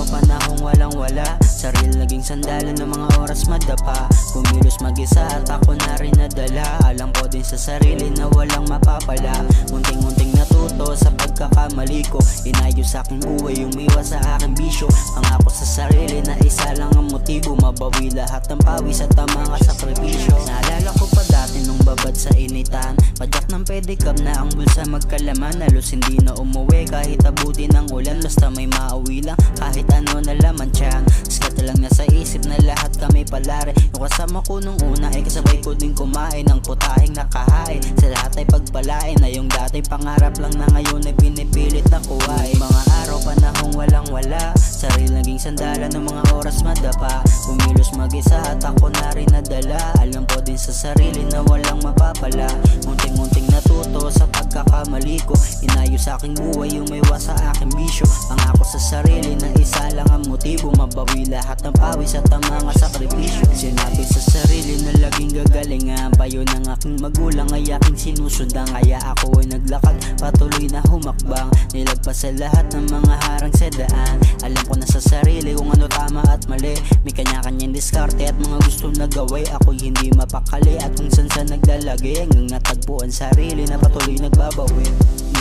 araw panahong walang wala, sarili naging sandalan ng mga oras madapa. Kumilos mag-isa at ako na rin nadala. Alam ko din sa sarili na walang mapapala. Munting-munting natuto sa pagkakamali ko. Inayos sa aking buhay, umiwas sa aking bisyo. Pangako sa sarili na isa lang ang motibo, mabawi lahat ng pawis at ang mga sakripisyo. Naalala ko pa dati nung babad sa initan, padyak ng pedicab na ang bulsa magkalaman. Halos hindi na umuwi kahit abuti ng ulan, basta may mauwi lang kahit ano na laman tiyan. Skat lang nasa isip na lahat kami palare. Yung kasama ko nung una ay kasabay ko din kumain ng putahing nakahain. Sa lahat ay pagpalain na yung dating pangarap lang na ngayon ay pinipilit na kuhain. Mga araw panahong walang wala, sarili naging sandalan ng mga oras madapa. Kumilos mag-isa at ako na rin nadala. Alam ko din sa sarili na walang mapapala. Munting-munting natuto sa pagkakamali ko. Inayos sa aking buhay, umiwas sa aking bisyo. Pangako sa sarili na isa lang ang motibo, mabawi lahat ng pawis at ang mga sakripisyo. Sinabi sa sarili na laging gagalingan, payo ng aking magulang ay aking sinusundan. Kaya ako ay naglakad, patuloy na humakbang, nilagpas sa lahat ng mga harang sa daan. Alam ko na sa sarili kung ano tama at mali. May kanya-kanyang diskarte at mga gustong nagaway. Ako'y hindi mapakali at kung saan sa naglalagay, hanggang natagpuan sarili na patuloy nagbabawi.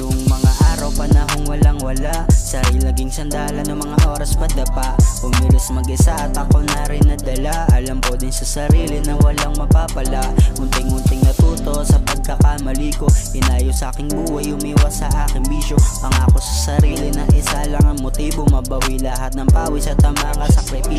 Yung mga araw panahong walang wala, sarili naging sandalan ng mga oras padapa. Umilos mag-isa at ako na rin nadala. Alam ko din sa sarili na walang mapapala. Munting-munting natuto sa pagkakamali ko. Inayos sa aking buhay, umiwas sa aking bisyo. Pangako sa sarili na isa lang ang motibo, mabawi lahat ng pawis at ang mga sakripisyo.